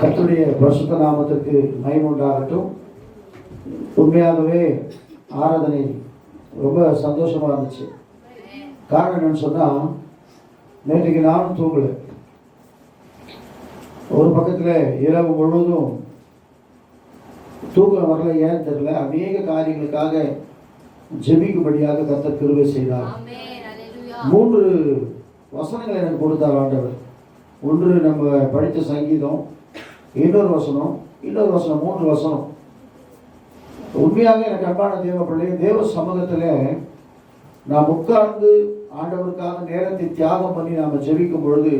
கர்த்தருடைய பரிசுத்த நாமத்திற்கு மகிமை உண்டாகட்டும். உண்மையாகவே ஆராதனை ரொம்ப சந்தோஷமாக இருந்துச்சு. காரணம் என்னன்னு சொன்னால், நேற்றுக்கு நானும் தூங்கலை. ஒரு பக்கத்தில் இரவு முழுவதும் தூக்கம் வரல, ஏன்னு தெரியல. அநேக காரியங்களுக்காக ஜெபிக்கும்படியாக கர்த்தர் கிருபை செய்தார். 3 வசனங்களை எனக்கு கொடுத்தார் ஆண்டவர். ஒன்று நம்ம படித்த சங்கீதம், இன்னொரு வசனம், 3 வசனம். உண்மையாக எனக்கு அன்பான தேவ பிள்ளையே, தேவ சமூகத்தில் நாம் உட்கார்ந்து ஆண்டவருக்காக நேரத்தை தியாகம் பண்ணி நாம் ஜெபிக்கும் பொழுது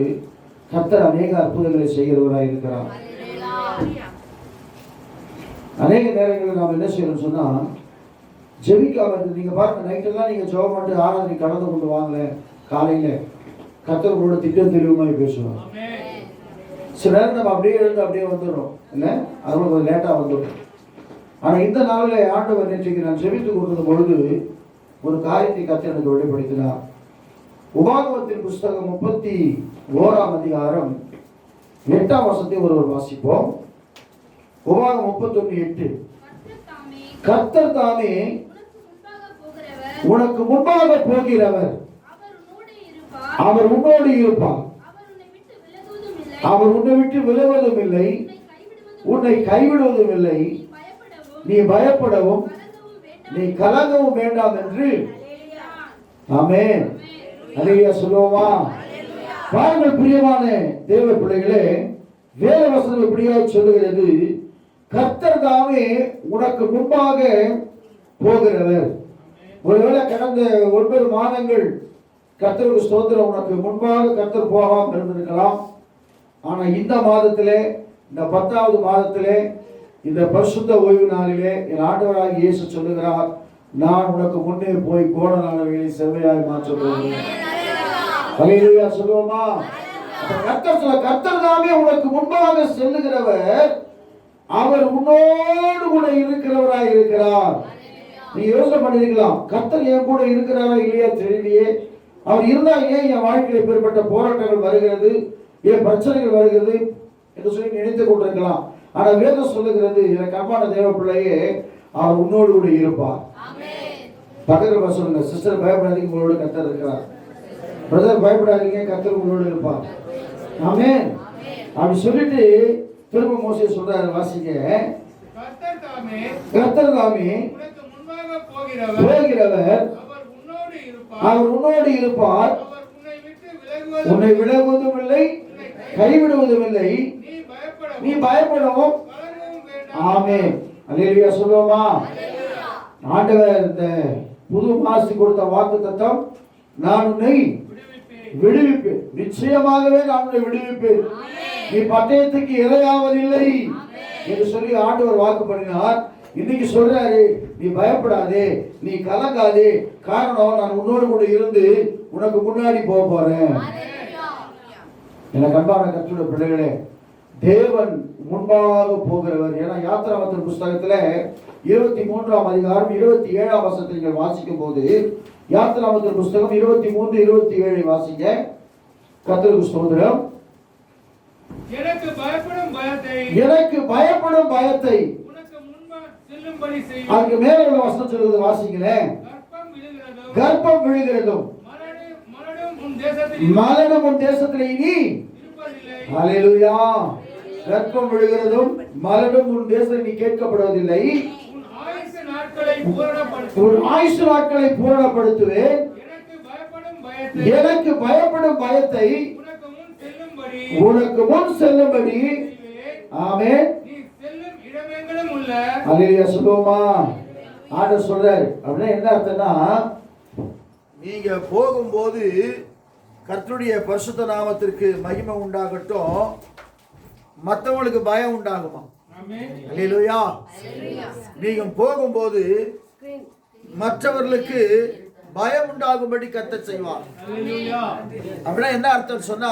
கர்த்தர் அநேக அற்புதங்களை செய்கிறவராக இருக்கிறார். அநேக நேரங்களில் நாம் என்ன செய்யணும்னு சொன்னால், ஜெபிக்காம நீங்கள் பாருங்கள், நைட்டெல்லாம் நீங்கள் ஜெபம் பண்ணிட்டு ஆராதனை கடந்து கொண்டு வாங்கல, காலையில் கர்த்தர் உங்களோட திட்டம் தெளிவுமாய் பேசுவாங்க. சில நேரம் நம்ம அப்படியே எழுந்து அப்படியே வந்துடும், இல்லை அதோட கொஞ்சம் லேட்டாக வந்துடும். ஆனால் இந்த நாளில் ஆண்டவர் நேற்றைக்கு நான் ஜெபித்து கொடுத்த பொழுது ஒரு காரியத்தை கர்த்தர் எனக்கு வெளிப்படுத்தினார். உபாகமத்தின் புஸ்தகம் 31ஆம் அதிகாரம் 8ஆம் வசனத்தை ஒருவர் வாசிப்போம். உபாகம் 31:8. கர்த்தர் தாமே உனக்கு முன்பாக போகிறவர், அவர் உன்னோடு இருப்பார், அவர் உன்னை விட்டு விலகுவதும் இல்லை, உன்னை கைவிடுவதும் இல்லை, நீ பயப்படவும் நீ கலங்கவும் வேண்டாம் என்று. ஆமென். அல்லேலூயா சொல்லுவோமா? பாருங்கள் பிரியமான தேவ பிள்ளைகளே, வேத வசனம் இப்படியாக சொல்லுகிறது, கர்த்தர் தாமே உனக்கு முன்பாக போகிறவர். ஒருவேளை கடந்த 9 மாதங்கள் கர்த்தருக்கு ஸ்தோத்திரம், உனக்கு முன்பாக கர்த்தர் போகாமல் இருந்திருக்கலாம். ஆனால் இந்த மாதத்திலே, இந்த 10வது மாதத்திலே, இந்த பரிசுத்த ஓய்வு நாளிலே என் ஆண்டவராகிய இயேசு சொல்லுகிறார், நான் உனக்கு முன்னே போய் கோணலானவைகளை செவ்வையாய் மாற்ற போகிறேன். அல்லேலூயா சொல்லுவோமா? கர்த்தர் தாமே உனக்கு முன்பாக செல்லுகிறவர், அவர் உன்னோடு கூட இருக்கிறவராய் இருக்கிறார். நீ யோசனை பண்ணிருக்கலாம், கர்த்தர் என் கூட இருக்கிறாரா இல்லையா தெரியலையே, அவர் இருந்தா ஏன் என் வாழ்க்கையில் ஏற்பட்ட போராட்டங்கள் வருகிறது, ஏன் பிரச்சனைகள் வருகிறது என்று சொல்லி நினைத்து கொண்டிருக்கலாம். ஆனால் வேதம் சொல்லுகிறது, எனக்கு அன்பான தேவ பிள்ளையே, அவர் உன்னோடு கூட இருப்பார். பக்கத்தில் சொல்லுங்க, சிஸ்டர் பயப்படாதீங்க, உங்களோட கர்த்தர் இருக்கிறார். பிரதர் பயப்படாதீங்க, கர்த்தர் உங்களோடு இருப்பார். ஆமென். அப்படி சொல்லிட்டு திரும்ப மோசே சொல்றாரு, வாசிங்க. கர்த்தர் தாமே போகிறவர், அவர் உன்னோடு இருப்பார், உன்னை விலகுவதும் இல்லை, கைவிடுவதும் இல்லை, நீ பயப்படவும். ஆமென். அல்லேலூயா சொல்லுவோமா? ஆண்டவர் இந்த புது மாசி கொடுத்த வாக்குத்தத்தம், நான் உன்னை விடுவிப்பேன், நிச்சயமாகவே நான் உன்னை விடுவிப்பேன், நீ பட்டயத்துக்கு இரையாவதில்லை என்று சொல்லி ஆண்டவர் வாக்கு பண்ணினார். இன்னைக்கு சொல்றாரு, நீ பயப்படாதே, நீ கலங்காதே, காரணம் நான் உன்னோடு கூட இருந்து உனக்கு முன்னாடி போக போறேன். எனக்கு அன்பான கர்த்தருடைய பிள்ளைகளே, தேவன் முன்பாக போகிறவர். ஏன்னா யாத்திராமத்தின் புஸ்தகத்துல 23ஆம் அதிகாரம் 27ஆம் வசனத்தை நீங்கள் வாசிக்கும் போது, யாத்திராமத்தின் புஸ்தகம் 23:27 வாசிங்க. கர்த்தருக்கு ஸ்தோத்திரம். எனக்கு பயப்படும் பயத்தை அதுக்கு மேல உள்ள வசனம் சொல்லுவது வாசிங்களேன். கர்ப்பம் விழுகிறதும் மரணம் உன் தேசத்திலே இனி. அல்லேலூயா. கர்ப்பம் விழுகிறதும் மரணம் உன் தேசத்தில் நீ கேட்கப்படுவதில்லை, உன் ஆயுசு நாட்களை பூரணப்படுத்துவேன். எனக்கு பயப்படும் பயத்தை உனக்கு முன் செல்லும்படி. ஆமென். அல்லேலூயா சொல்லுவோமா? ஆண்டவர் சொல்றாரு. அப்படின்னா என்ன அர்த்தம்னா, நீங்க போகும்போது கர்த்தருடைய பரிசுத்த நாமத்திற்கு மகிமை உண்டாகட்டும், மற்றவங்களுக்கு பயம் உண்டாகுமா? அல்லேலூயா. நீங்க போகும்போது மற்றவர்களுக்கு பயம் உண்டாகும்படி கர்த்தர் செய்வார். அப்படின்னா என்ன அர்த்தம் சொன்னா,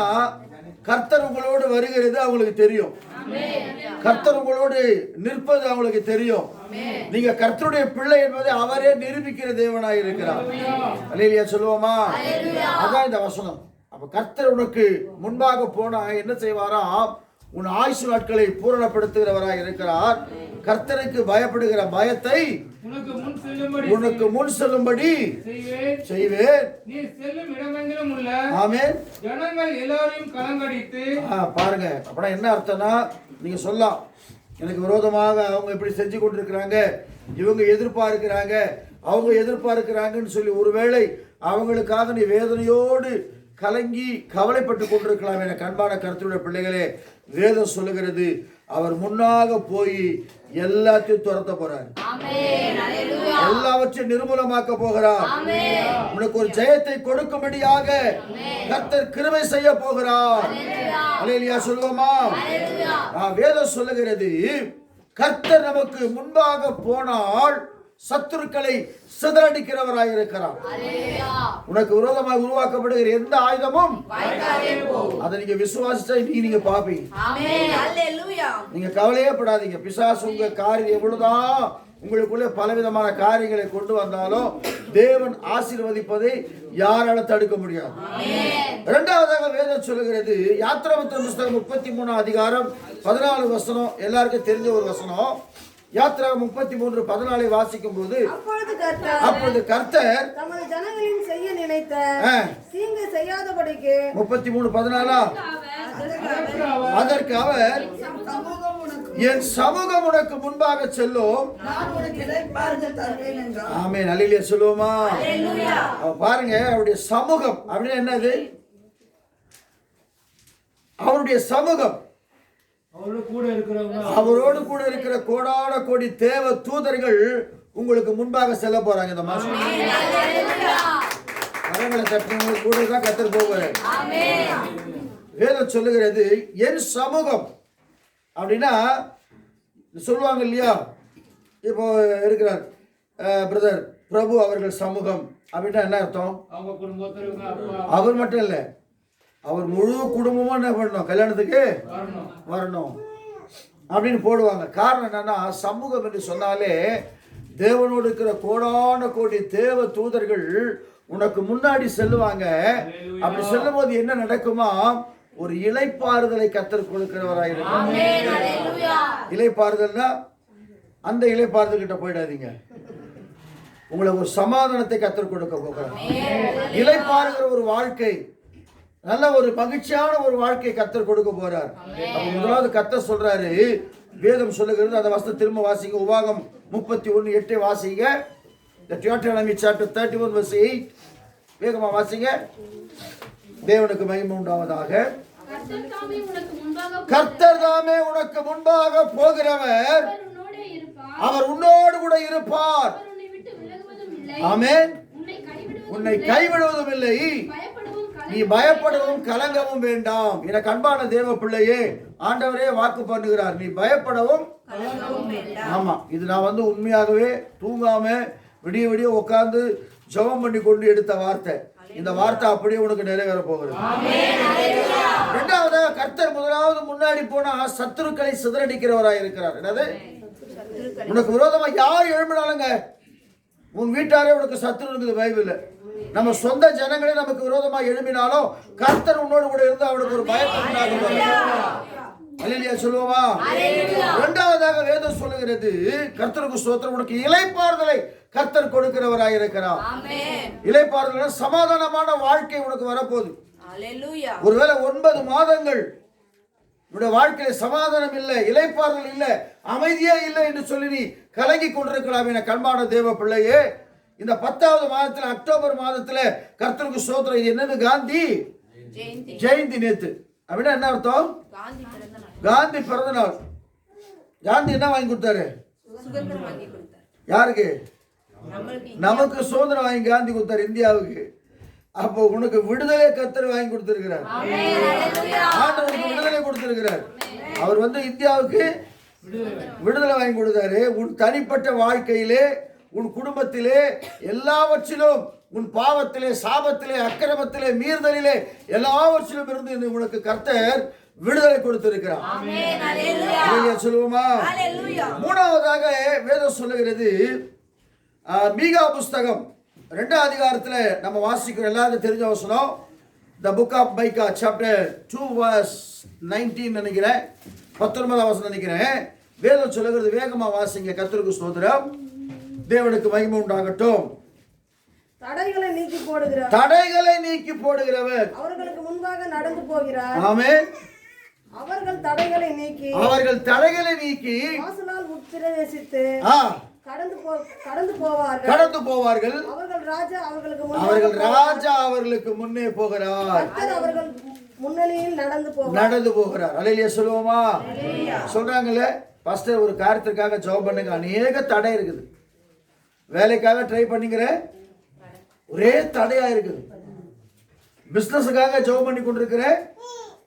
கர்த்தர் உங்களோடு வருகிறது அவங்களுக்கு தெரியும், கர்த்தர் உங்களோடு நிற்பது அவங்களுக்கு தெரியும். நீங்க கர்த்தருடைய பிள்ளை என்பதை அவரே நிரூபிக்கிற தேவனாய் இருக்கிறார். அல்லேலூயா சொல்லுவோமா? அதான் இந்த வசனம். அப்ப கர்த்தர் உனக்கு முன்பாக போனா என்ன செய்வாரா? உன் ஆயுசு நாட்களை பூரணப்படுத்துகிறவராய் இருக்கிறார். கர்த்தருக்கு பயப்படுகிற பயத்தை உனக்கு முன் செல்லும்படி செய்வேன். நீ செல்லும் இடமெங்கிலும் உள்ள ஆமென் ஜனங்கள் எல்லாரையும் கலங்கடித்து. பாருங்க, அப்படின்னா என்ன அர்த்தம்னா, நீங்க சொல்லலாம், எனக்கு விரோதமாக அவங்க இப்படி செஞ்சு கொண்டிருக்கிறாங்க, இவங்க எதிர்பார்க்கிறாங்க, அவங்க எதிர்பார்க்கிறாங்கன்னு சொல்லி ஒருவேளை அவங்களுக்காக நீ வேதனையோடு கலங்கி கவலைப்பட்டு கொண்டிருக்கலாம். என அன்பான கர்த்தருடைய பிள்ளைகளே, வேதம் சொல்லுகிறது, அவர் முன்னாக போய் எல்லாத்தையும் துரத்த போறார், எல்லாவற்றையும் நிர்மூலமாக்க போகிறார். உனக்கு ஒரு ஜெயத்தை கொடுக்கும்படியாக கர்த்தர் கிருபை செய்ய போகிறார். அல்லேலூயா சொல்லுவோமா? வேதம் சொல்லுகிறது, கர்த்தர் நமக்கு முன்பாக போனால் சத்துருக்களை சிதறடிக்கிறவராய் இருக்கிறார். உனக்கு விரோதமாக உருவாக்கப்படுகிற எந்த ஆயுதமும் அதை நீங்க விசுவாசிச்சா நீங்க பாப்பீங்க. நீங்க கவலையே படாதீங்க. பிசாசு உங்க காரியம் எவ்வளவுதான் உங்களுக்குள்ளே பலவிதமான காரியங்களை கொண்டு வந்தாலும் தேவன் ஆசீர்வதிப்பதை யாரால தடுக்க முடியாது. இரண்டாவதாக வேதம் சொல்லுகிறது, யாத்திராகமத்தின் புத்தகம் 33 அதிகாரம் 14 வசனம், எல்லாருக்கும் தெரிஞ்ச ஒரு வசனம். யாத்திராகமம் 33:14 வாசிக்கும் போது, அப்பொழுது கர்த்தர் தமது ஜனங்களின் செய்ய நினைத்த தீங்கு செய்யாதபடிக்கு 33:14 அதற்கு அவர், என் சமூகம் உனக்கு முன்பாக செல்லும். ஆமென் அல்லேலூயா சொல்லுவோமா? பாருங்க, அவருடைய சமூகம் அப்படின்னா என்னது? அவருடைய சமூகம், அவரோடு கூட இருக்கிற கோடான கோடி தேவ தூதர்கள் உங்களுக்கு முன்பாக செல்ல போறாங்க. இந்த மாசம் கரங்களை தட்டுறவங்க கூட தான் கர்த்தர் போவாரு. வேதம் சொல்லுகிறது, என் சமூகம் அப்படின்னா சொல்லுவாங்க இல்லையா, இப்போ இருக்கிறார் பிரதர் பிரபு அவர்கள் சமூகம் அப்படின்னா என்ன அர்த்தம்? அவர் மட்டும் இல்லை, அவர் முழு குடும்பமும் என்ன பண்ணணும், கல்யாணத்துக்கு வரணும் அப்படின்னு போடுவாங்க. காரணம் என்னன்னா, சமூகம் என்று சொன்னாலே தேவனோடு இருக்கிற கோடான கோடி தேவ தூதர்கள் உனக்கு முன்னாடி செல்லுவாங்க. அப்படி செல்லும் போது என்ன நடக்குமா, ஒரு இளைப்பாறுதலை கர்த்தர் கொடுக்கிறவராயிருக்கும். இளைப்பாறுதல்னா அந்த இளைப்பாறுதல் கிட்ட போயிடாதீங்க, உங்களுக்கு ஒரு சமாதானத்தை கர்த்தர் கொடுக்க போகிறார். இளைப்பாறுகிற ஒரு வாழ்க்கை, நல்ல ஒரு மகிழ்ச்சியான ஒரு வாழ்க்கை கர்த்தர் கொடுக்க போறார். அப்ப முதலாவது கர்த்தர் சொல்றாரு, வேதம் சொல்லுகிறது, அந்த வசனத்தை திரும்ப வாசிங்க. உபாகம் 31:8 வாசிங்க. Deuteronomy chapter 31 verse 8 வேகமா வாசிங்க. தேவனுக்கு மகிமை உண்டாவதாக. கர்த்தர் தாமே உனக்கு முன்பாக போகிறவர், அவர் உன்னோடு கூட இருப்பார். ஆமென். உன்னை கைவிடுவதும் இல்லை, நீ பயப்படவும் கலங்கவும் வேண்டாம். எனக்கு அன்பான தேவ பிள்ளையே, ஆண்டவரே வாக்கு பண்ணுகிறார், நீ பயப்படவும். ஆமா, இது நான் உண்மையாகவே தூங்காம விடிய விடிய உட்கார்ந்து ஜெபம் பண்ணி கொண்டு எடுத்த வார்த்தை. இந்த வார்த்தை அப்படியே உனக்கு நிறைவேற போகிறது. இரண்டாவது, கர்த்தர் முதலாவது முன்னாடி போனா சத்துருக்களை சிதறடிக்கிறவராய் இருக்கிறார். என்னது? உனக்கு விரோதமா யார் எழும்பினாலுங்க, உன் வீட்டாரே உனக்கு சத்துரு இருக்குது பைபிள்ல. நம்ம சொந்த ஜனங்களே நமக்கு விரோதமா எழும்பினாலும் கர்த்தர் உன்னோடு கூட இருந்து அவனுக்கு ஒரு பயத்தை உண்டாக்குவார். அல்லேலூயா சொல்லுவோமா? இரண்டாவதாக வேதம் சொல்லுகிறது, கர்த்தருக்கு ஸ்தோத்திரம், உனக்கு இளைப்பாறுதலை கர்த்தர் கொடுக்கிறவராய் இருக்கிறார். இளைப்பாறுதல் சமாதானமான வாழ்க்கை உனக்கு வரப்போகுது. ஒருவேளை 9 மாதங்கள் உன்னுடைய வாழ்க்கையில சமாதானம் இல்லை, இளைப்பாறுதல் இல்லை, அமைதியே இல்லை என்று சொல்லி நீ கலங்கி கொண்டிருக்கலாம். என கண்பான தேவ பிள்ளையே, இந்த 10வது மாதத்துல, அக்டோபர் மாதத்துல கர்த்தருக்கு ஸ்தோத்திரம். இது என்னது? காந்தி ஜெயந்தி. நேத்து அப்படின்னா என்ன அர்த்தம்? காந்தி பிறந்த நாள். காந்தி என்ன வாங்கி கொடுத்தாரு? யாருக்கு? நமக்கு சுதந்திரம் வாங்கி காந்தி கொடுத்தாரு, இந்தியாவுக்கு. அப்போ உனக்கு விடுதலை கர்த்தர் வாங்கி கொடுத்திருக்கிறார். ஆண்டவருக்கு விடுதலை கொடுத்திருக்கிறார். அவர் இந்தியாவுக்கு விடுதலை வாங்கி கொடுத்தாரு. உன் தனிப்பட்ட வாழ்க்கையிலே, உன் குடும்பத்திலே, எல்லாவற்றிலும், உன் பாவத்திலே, சாபத்திலே, அக்கிரமத்திலே, மீறுதலிலே, எல்லாவற்றிலும் இருந்து உனக்கு கர்த்தர் விடுதலை கொடுத்திருக்கிறார். சொல்லுவோமா? மூணாவதாக வேதம் சொல்லுகிறது, மீகா புஸ்தகம் 2ஆம் அதிகாரத்தில் நம்ம வாசிக்கிறோம், எல்லாருக்கும் தெரிஞ்ச வசனம். the book of Micah chapter 2 verse 19 நினைக்கிறேன், 19 வசனம் நினைக்கிறேன். வேதம் சொல்லுகிறது, வேகமா வாசிங்க. கர்த்தருக்கு ஸ்தோத்திரம், தேவனுக்கு மகிமை உண்டாகட்டும். தடைகளை நீக்கி போடுகிறார், தடைகளை நீக்கி போடுகிறவர் அவர்களுக்கு முன்பாக நடந்து போகிறார். ஆமென். அவர்கள் தடைகளை நீக்கி வாசலால் உட்பிரவேசித்து கடந்து போவார்கள். அவர்கள் ராஜா அவர்களுக்கு முன்னே போகிறார். அவர்கள் முன்னணியில் நடந்து போகிறார். அல்லேலூயா சொல்லுவோமா? சொல்றாங்களே பாஸ்டர், ஒரு காரியத்திற்காக ஜெபம் பண்ணுங்க, அநேக தடை இருக்குது. வேலைக்காக ட்ரை பண்ணிக்கிற ஒரே தடையா இருக்குது. பிசினஸுக்காக ஜெபம் பண்ணி கொண்டிருக்கிற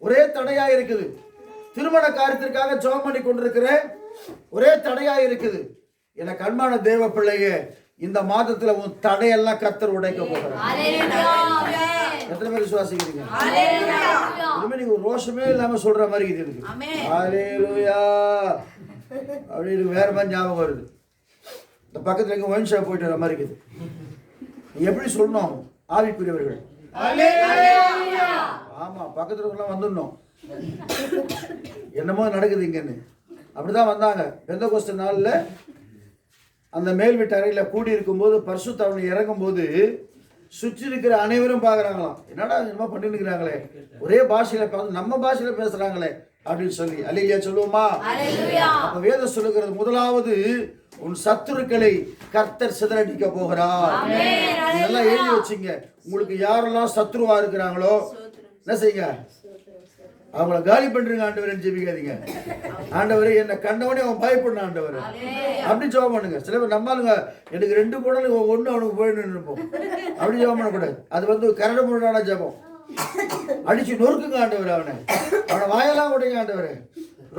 ஒரே தடையா இருக்குது. திருமண காரியத்திற்காக ஜெபம் பண்ணி கொண்டிருக்கிற ஒரே தடையா இருக்குது. எனக்கு அன்பான தேவ பிள்ளையே, இந்த மாதத்துல உன் தடையெல்லாம் கர்த்தர் உடைக்க போகிறார். எத்தனை பேர் விசுவாசிக்கிறீங்க? இனிமே நீங்க ஒரு ரோஷமே இல்லாம சொல்ற மாதிரி இருக்குது. ஹல்லேலூயா அப்படின்னு வேற மாதிரி ஞாபகம் வருது. இந்த பக்கத்துல எங்க ஒயின் ஷாப் போயிட்டு வர மாதிரி இருக்குது. எப்படி சொல்லணும் ஆவிக்குரியவர்கள்? ஆமா, பக்கத்துல வந்துடணும். என்னமோ நடக்குது இங்கன்னு அப்படிதான் வந்தாங்க. பெந்தெகோஸ்து நாள்ல அந்த மேல் வீட்டு அறையில கூடி இருக்கும்போது பரிசுத்த ஆவி இறங்கும் போது சுற்றி இருக்கிற அனைவரும் பாக்குறாங்களாம், என்னடா என்னமோ பண்ணிட்டு இருக்கிறாங்களே, ஒரே பாஷையில நம்ம பாஷையில பேசுறாங்களே அப்படின்னு சொல்லி. அல்லேலூயா சொல்லுவோமா? அப்ப வேதம் சொல்லுகிறது, முதலாவது உன் சத்துருக்களை கர்த்தர் சிதறடிக்க போகிறார். இதெல்லாம் எழுதி வச்சுங்க. உங்களுக்கு யாரெல்லாம் சத்ருவா இருக்கிறாங்களோ என்ன செய்யுங்க, அவங்கள காலி பண்றீங்க. ஆண்டவரே ஜெபிக்காதீங்க. ஆண்டவரே என்ன கண்டவனே அவன் பயப்படணும் ஆண்டவர் அப்படி ஜெபம் பண்ணுங்க. சில பேர் நம்மளுங்க எனக்கு 2 குடல் ஒண்ணு அவனுக்கு போயிடணும்னு இருப்போம். அப்படி ஜெபம் பண்ணக்கூடாது. அது கரடு முரடான ஜெபம். அடிச்சு நொறுக்குங்க ஆண்டவர், அவனை வாயெல்லாம் உடைங்க ஆண்டவரே,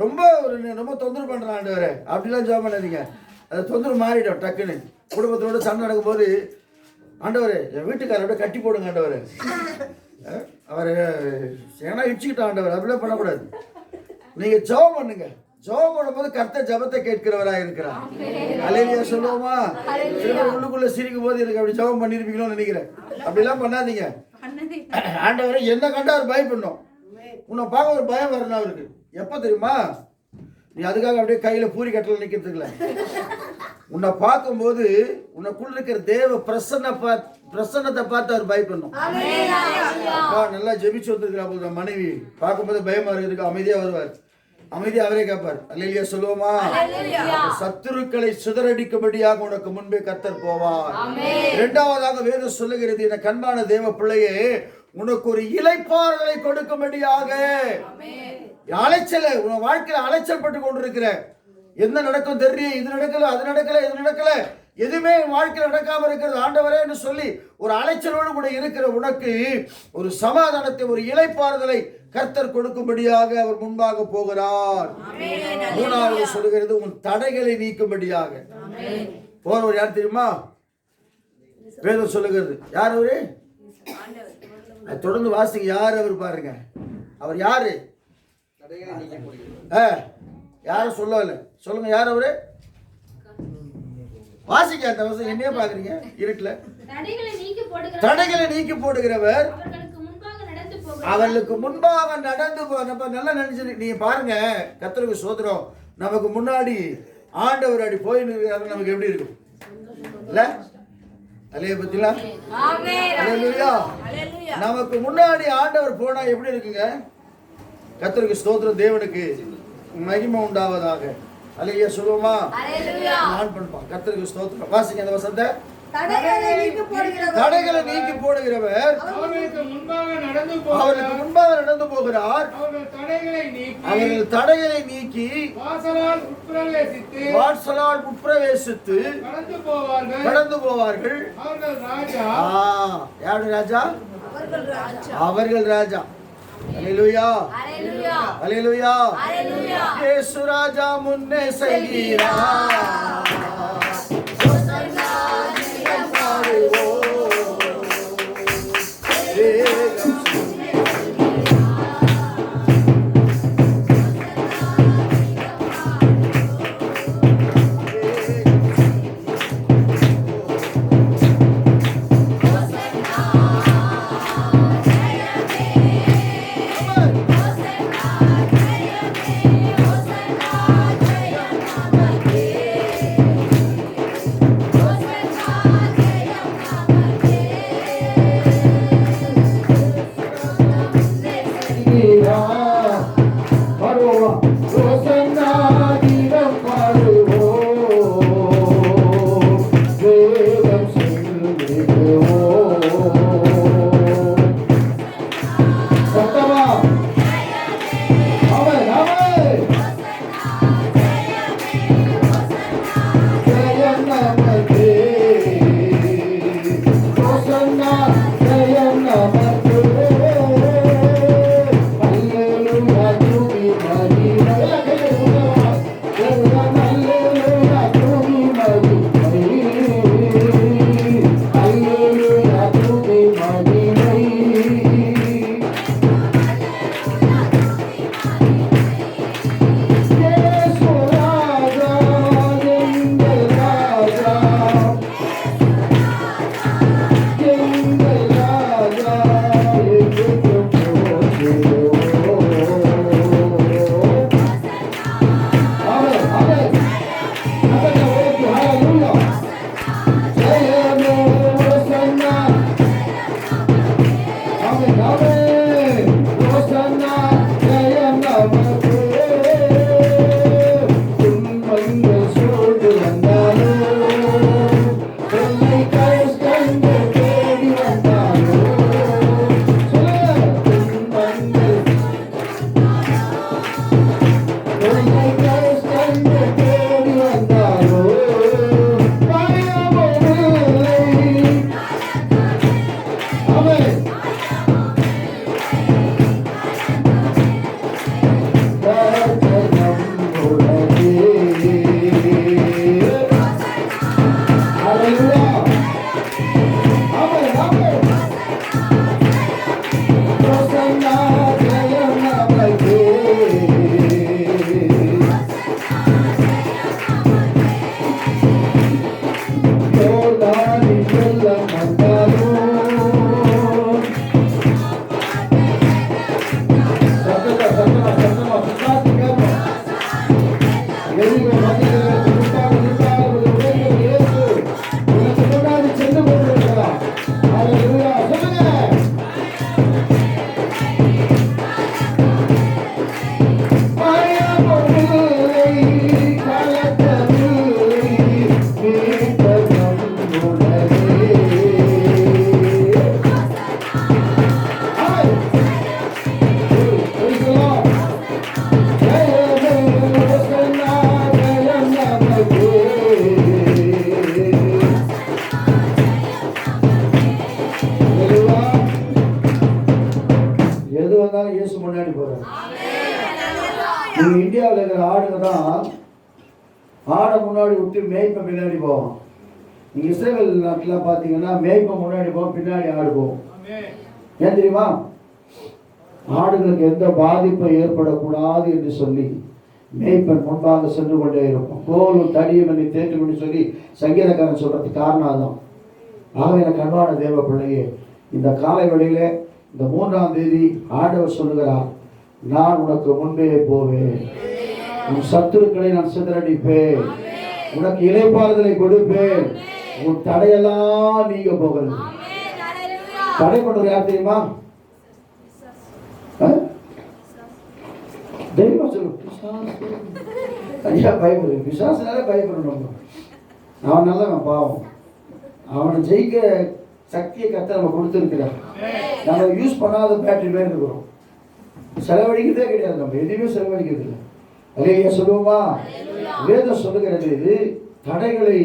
ரொம்ப தொந்தரவு பண்றான் ஆண்டவரே அப்படிலாம் ஜெபம் பண்ணாதீங்க. அதை தொந்தரவு மாறிடும். டக்குன்னு குடும்பத்தோட சண்டை நடக்கும்போது, ஆண்டவரே என் வீட்டுக்காரோட கட்டி போடுங்க ஆண்டவரே, அவர் ஏன்னா இடிச்சுக்கிட்டான் ஆண்டவர், அப்படிலாம் பண்ணக்கூடாது. நீங்க ஜெபம் பண்ணுங்க. ஜெபம் பண்ணும்போது கர்த்தர் ஜெபத்தை கேட்கிறவராக இருக்கிறார். அல்லேலூயா சொல்லுவோமா? சில பேர் உள்ளுக்குள்ள சிரிக்கும் போது எனக்கு அப்படி ஜெபம் பண்ணிருப்பீங்களோன்னு நினைக்கிறேன். அப்படிலாம் பண்ணாதீங்க. ஆண்டவரை என்ன கண்டா அவர் பயப்படணும். உன்னை பார்க்க ஒரு பயம் வரணும் அவருக்கு. எப்ப தெரியுமா? நீ அதுக்காக அப்படியே கையில பூரி கட்டல நிக்கிறதுக்குல, உன்னை பார்க்கும்போது உனக்குள்ள இருக்கிற தேவ பிரசன்னத்தை பார்த்து அவர் பயப்படணும். நல்லா ஜெபிச்சு வந்திருக்கிறா போது மனைவி பார்க்கும்போது பயமா இருக்கிறதுக்கு அமைதியா வருவார். அமைதியா அவரே கேட்பார். அல்லேலூயா சொல்லுவோமா? சத்துருக்களை சிதறடிக்கும்படியாக உனக்கு முன்பே கர்த்தர் போவார். இரண்டாவதாக வேதம் சொல்லுகிறது, என கண்பான தேவ பிள்ளையே, உனக்கு ஒரு இளைப்பாறுதலை கொடுக்கும்படியாக. அலைச்சல உன் வாழ்க்கையில அலைச்சல் பட்டு கொண்டிருக்கிற, என்ன நடக்கும் தெரியும், இது நடக்கல அது நடக்கல இது நடக்கல, எதுவுமே வாழ்க்கையில் நடக்காம இருக்கிறது ஆண்டவரே என்று சொல்லி ஒரு அலைச்சலோடு கூட இருக்கிற உனக்கு ஒரு சமாதானத்தை, ஒரு இளைப்பாறுதலை கர்த்தர் கொடுக்கும்படியாக அவர் முன்பாக போகிறார். மூணாவது சொல்லுகிறது, உன் தடைகளை நீக்கும்படியாக போறவர் யார் தெரியுமா? வேதம் சொல்லுகிறது. யார் அவரு? தொடர்ந்து வாசிங்க. யார் அவர் பாருங்க. அவர் யாரு? யாரும் சொல்லல. சொல்லுங்க யார் அவரு? வாசிக்க. அந்த வசனம் என்னைய பாக்குறீங்க இருட்டுல? தடைகளை நீக்கி போடுகிறவர் அவர்களுக்கு முன்பாக நடந்து நம்ம நல்லா நினைச்சு நீங்க பாருங்க. கர்த்தருக்கு ஸ்தோத்திரம். நமக்கு முன்னாடி ஆண்டவர் அடி போய் நிற்கிறாரு, நமக்கு எப்படி இருக்கும் இல்ல? அலைய பத்திலா நமக்கு முன்னாடி ஆண்டவர் போனா எப்படி இருக்குங்க? கர்த்தருக்கு ஸ்தோத்திரம். தேவனுக்கு மகிமை உண்டாவதாக. அல்லேலூயா சொல்லுவோமா? நான் பண்ணுவான். கர்த்தருக்கு ஸ்தோத்திரம். வாசிங்க அந்த வசனத்தை. தடைகளை நீக்கி போடுகிறவர் அவர்களுக்கு முன்பாக நடந்து போகிறார். அவர்கள் தடைகளை நீக்கி வாசலால் உட்பிரவேசித்து கடந்து போவார்கள். யாரு ராஜா? அவர்கள் ராஜா. அல்லேலூயா அல்லேலூயா. இயேசு ராஜா முன்னே செல்கிறார். ஓசன்னா கீதம் பாடுவோம், வேதம் சொல்லிடுவோம். சத்தமா அவன் அவன் ஜெயம் நமக்கு, ஓசன்னா ஜெயம் நமக்கு. அல்லேலூயா துதி மகிமை, அல்லேலூயா துதி மகிமை, அல்லேலூயா துதி மகிமை. இயேசு ராஜா, எங்கள் ராஜா, எங்கள் ராஜா, எங்கள் ஆமென், ஆமென். கர்த்தரை உயர்த்தி ஹல்லேலூயா. ஜெயமே ஓசன்னா. ஆமென், ஆமென். ஓசன்னா ஜெயம் நமக்கு. துன்பங்கள் சூழ்ந்து வந்தாலும், தொல்லை கஷ்டங்கள் தேடி வந்தாலும், சொல்லுங்க. துன்பங்கள் தொல்லை கஷ்டங்கள் தேடி வந்தாலும், பயமில்லை. ஆமென். கர்த்தர் நம்முடனே. ஹல்லேலூயா. ஆமென், ஆமென். ஓசன்னா ஜெயம் நமக்கு. யோர்தானின் வெள்ளம் வந்தாலும், சத்தமா சத்தமா சத்தமா பிசாசு கேட்கும். எரிகோ மதிலிலே நிற்பார் நிற்பார் ஒரு உயர்ந்த இயேசு உனக்கு முன்னாடி சென்று கொண்டிருக்கிறார். ஹல்லேலூயா. சொல்லுங்க. பயமில்லை, கலக்கமில்லை, மீட்பர் நம்முடனே. ஆமென். Praise the Lord. ஜெயமே ஓசன்னா ஜெயம் நமக்கு. ஹல்லேலூயா. எது வந்தாலும் இயேசு முன்னாடி போறாரு. நீங்க இந்தியாவில் இருக்கிற ஆடுங்க தான் ஆடை முன்னாடி விட்டு மேய்ப்ப பின்னாடி போவோம். நீங்க இஸ்ரேல் நாட்டில் பார்த்தீங்கன்னா மேய்ப்ப முன்னாடி போவோம், பின்னாடி ஆடு போவோம். ஆமென். ஏன் தெரியுமா? ஆடுகளுக்கு எந்த பாதிப்பும் ஏற்படக்கூடாது என்று சொல்லி மேய்ப்பன் முன்பாக சென்று கொண்டே இருக்கும். கோலும் தடியும் என்னை தேற்றுன்னு சொல்லி சங்கீதக்காரன் சொல்றதுக்கு காரணம் அதுதான். ஆக எனக்கு அன்பான தேவ பிள்ளையே, இந்த காலை வேளையிலே இந்த 3ஆம் தேதி ஆண்டவர் சொல்லுகிறார், நான் உனக்கு முன்பே போவேன், உன் சத்துருக்களை நான் சிதறடிப்பேன், உனக்கு இளைப்பாறுதலை கொடுப்பேன், உன் தடையெல்லாம் நீங்க போகிறது. தடை பண்றது யார் தெரியுமா? தெய்வம் சொல்லு. ஐயா பயப்படு, விசுவாசனாலே பயப்படணும். அவன் நல்லவன், பாவம். அவனை ஜெயிக்க சக்தியை கத்த நம்ம கொடுத்துருக்கிறார். நம்ம யூஸ் பண்ணாத பேட்டரி மாதிரி இருக்கிறோம். செலவழிக்கிறதே கிடையாது, நம்ம எதுவுமே செலவழிக்கிறது இல்லை. அல்லேலூயா சொல்லுவோமா? வேதம் சொல்லுகிறது தடைகளை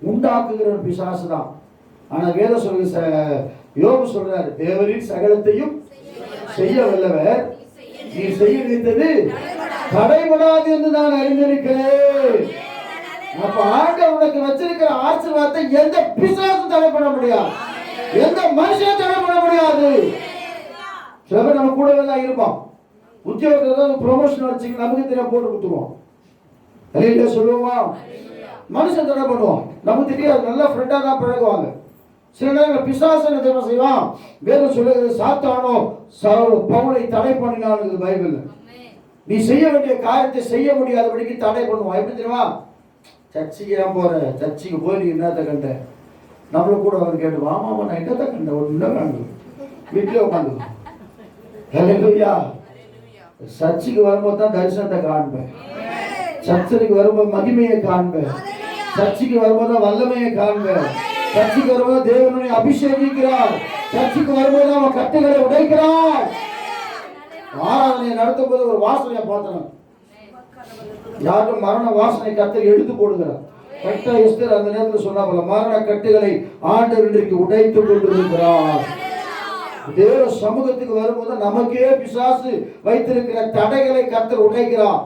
உண்டாக்குகிற ஒரு பிசாசு தான். ஆனா வேதம் சொல்லுங்க, யோபு சொல்றாரு, தேவரின் சகலத்தையும் செய்ய வல்லவர், நீ செய்ய நினைத்தது தடைபடாது என்று நான் அறிந்திருக்கிறேன். அப்ப ஆண்டவர் உனக்கு வச்சிருக்கிற ஆசீர்வாதத்தை எந்த பிசாசும் தடை பண்ண முடியாது, எந்த மனுஷனும் தடை பண்ண முடியாது. சில பேர் நம்ம கூடவே தான் இருப்போம். உத்தியோகத்தை ப்ரொமோஷன் அடிச்சு நமக்கு தெரியாம போட்டு கொடுத்துருவோம். அல்லேலூயா சொல்லுவோமா? மனுஷன் தடை பண்ணுவோம், நமக்கு தெரியாது. நல்ல ஃப்ரெண்டா தான் பழகுவாங்க. சில நேரங்கள் பிசாசு என்ன செய்வான்? வேதம் சொல்லுகிறது, சாத்தானோ பவுலை தடை பண்ணினான் பைபிள். நீ செய்ய வேண்டிய காரியத்தை செய்ய முடியாதபடிக்கு தடை பண்ணுவான். எப்படி தெரியுமா? சர்ச்சைக்கு ஏன் போற, சர்ச்சைக்கு போய் நீ என்னத்தை கண்ட, நம்மளும் கூட வந்து கேட்டு, ஆமாமா நான் என்னத்தை கண்ட, ஒரு இன்னும் காண்டு வீட்டிலே உட்காந்து. அல்லேலூயா. சர்ச்சுக்கு வரும்போது தான் தரிசனத்தை காண்பேன். சர்ச்சுக்கு வரும்போது மகிமையை காண்பேன். சர்ச்சுக்கு வரும்போது தான் வல்லமையை காண்பேன். சர்ச்சுக்கு வரும்போது தேவனை அபிஷேகிக்கிறார். சர்ச்சுக்கு வரும்போது அவன் கட்டுகளை உடைக்கிறார். ஆராதனையை நடத்தும் போது ஒரு வாசனையை பார்த்தேன். யாரும் மரண வாசனை கட்டை எடுத்து போடுகிறார். கட்ட எஸ்தர் அந்த நேரத்தில் சொன்னா போல மரண கட்டுகளை ஆண்டவர் இன்றைக்கு உடைத்து கொண்டிருக்கிறார். தேவ சமூகத்துக்கு வரும்போது நமக்கே பிசாசு வைத்திருக்கிற தடைகளை கர்த்தர் உடைக்கிறார்.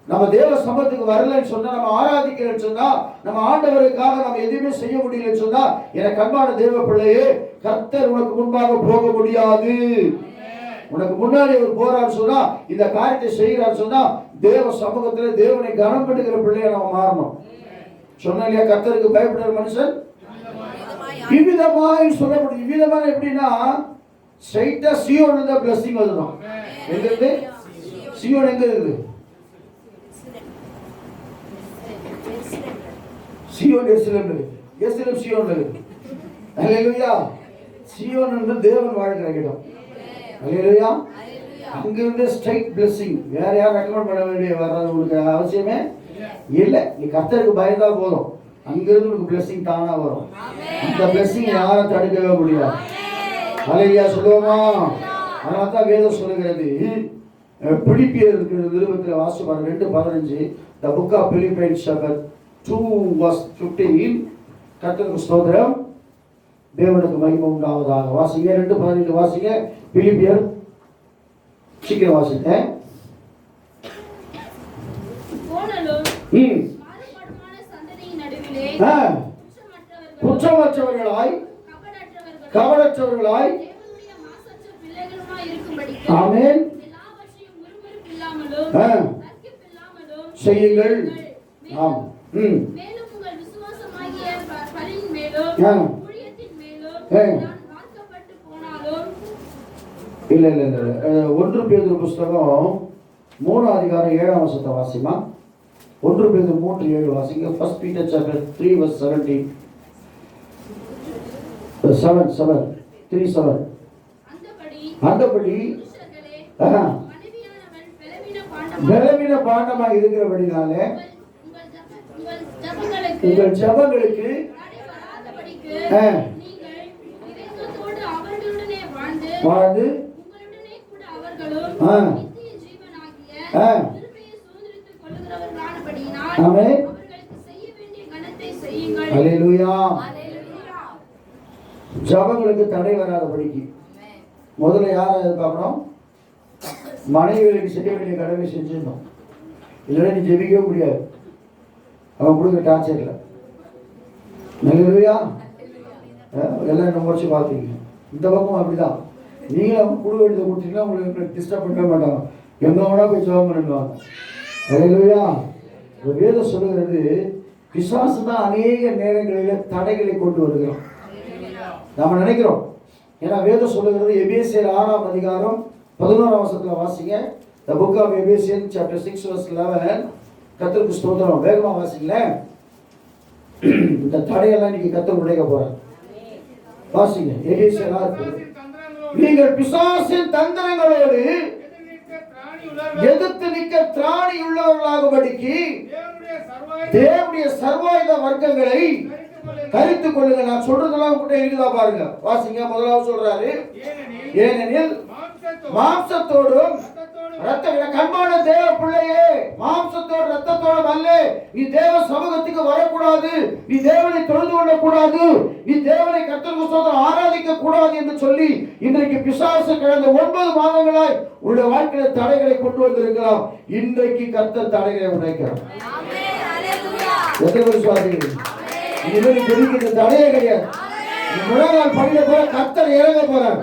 நம்ம தேவ சமூகத்துக்கு வரலன்னு சொன்னா, நம்ம ஆராதிக்கிறேன்னு சொன்னா, நம்ம ஆண்டவருக்காக நம்ம எதுவுமே செய்ய முடியலன்னு சொன்னா, எனக்கு அன்பான தேவ பிள்ளையே, கர்த்தர் உனக்கு முன்பாக போக முடியாது. உனக்கு முன்னாடி அவர் போறான்னு சொன்னா, இந்த காரியத்தை செய்கிறான்னு சொன்னா, தேவ சமூகத்துல தேவனை கனம் பண்ணுகிற பிள்ளைய நம்ம மாறணும். சொன்ன இல்லையா, கர்த்தருக்கு பயப்படுற மனுஷன் இவ்விதமாய் சொல்ல முடியும். இவ்விதமான எப்படின்னா, ஸ்ட்ரைட்டா சியோன் தான் பிளஸிங் வந்துடும். எங்க இருக்கு சியோன்? எங்க இருக்குது சியோன்? எருசலேம் இருக்கு. எருசலேம் சியோன் இருக்கு. அல்லேலூயா. சியோன் என்று தேவன் வாழ்கிற இடம். அல்லேலூயா. அங்கிருந்து ஸ்ட்ரைட் பிளஸிங். வேற யாரும் ரெக்கமெண்ட் பண்ண வேண்டிய வர்றது உங்களுக்கு அவசியமே இல்லை. நீ கர்த்தருக்கு பயந்தா போதும், அங்கிருந்து உங்களுக்கு பிளஸிங் தானா வரும். அந்த பிளஸிங் யாரும் தடுக்கவே முடியாது. அல்லேலூயா சொல்லுவோமா? அதனால தான் வேதம் சொல்லுகிறது, பிலிப்பியர் நிருபத்தில் வாசிப்பார் 2:15, the book of Philippians chapter 2:15. கர்த்தருக்கு ஸ்தோத்திரம், தேவனுக்கு மகிமை உண்டாவதாக. வாசிங்க 2:15 வாசிங்க. பிலிப்பியர் சீக்கிரம் வாசிங்க. குற்றமற்றவர்களாய் கபடற்றவர்களாய் ஆமென் செய்யுங்கள். ஆம். மேலும் உங்கள் விசுவாசமாகிய பலியின் மேலும் ஊழியத்தின் மேலும் நான் வார்க்கப்பட்டு போனாலும். இல்ல 1 பேதுரு புஸ்தகம் 3:7 வாசிமா. 1 பேதுரு 3:7 வாசிங்க. 1 Peter chapter 3:17. 7:3 அந்தபடி பலவீன பாண்டமாக இருக்கிறபடினாலே உங்கள் ஜபங்களுக்கு வாழ்ந்து ஜபங்களுக்கு தடை வராதபடிக்கு முதல்ல யாரை பார்க்கணும்? மனைவிகளுக்கு செய்ய வேண்டிய கடமை செஞ்சிடணும். இல்லைன்னா நீ ஜெபிக்கவே முடியாது, அவன் கொடுக்குற டார்ச்சர்ல. நல்லதுயா எல்லாம் என்ன முடிச்சு பார்த்தீங்க. இந்த பக்கம் அப்படிதான். நீங்களும் அவங்க கொடுக்க வேண்டியதை கொடுத்தீங்கன்னா உங்களுக்கு டிஸ்டர்ப் பண்ணவே மாட்டாங்க. எங்க வேணா போய் ஜெபம் பண்ணிடுவாங்க. நல்லதுயா. வேதம் சொல்லுகிறது, பிசாசு தான் அநேக நேரங்களில் தடைகளை கொண்டு வருகிறோம். நாம நினைக்கிறோம். ஏன்னா வேதம் சொல்லுகிறது, எபேசியர் 6:11 வாசிங்க. The book of Ephesians chapter 6:11. கர்த்தருக்கு ஸ்தோத்திரம். வேகமா வாசிங்களேன். இந்த தடையெல்லாம் நீங்க கர்த்தர் உடைக்க போறார். வாசிங்க. எபேசியர் 6. நீங்கள் பிசாசின் தந்திரங்களோடு எதிர்த்து நிற்க திராணி உள்ளவர்களாகும்படிக்கு தேவனுடைய சர்வாயுத வர்க்கங்களை கரித்துக் கொள்ளுங்க. நான் சொல்றதெல்லாம் கூட இருக்குதா பாருங்க. வாசிங்க. முதலாவது சொல்றாரு, ஏனெனில் மாம்சத்தோடும் கண்மான தேவ பிள்ளையே, மாம்சத்தோடு ரத்தத்தோடும் அல்ல, நீ தேவ சமூகத்துக்கு வரக்கூடாது, நீ தேவனை தொழுது கொள்ளக்கூடாது, நீ தேவனை கர்த்தருக்கு ஆராதிக்க கூடாது என்று சொல்லி இன்றைக்கு பிசாசு கடந்த 9 மாதங்களாய் உங்களுடைய வாழ்க்கையில தடைகளை கொண்டு வந்திருக்கலாம். இன்றைக்கு கர்த்தர் தடைகளை உடைக்கிறார். எத்தனை விசுவாசிகள்? இனிமேல் பெரிய தடையே கிடையாது. முழங்கால் படியில போற கர்த்தர் இறங்க போறார்.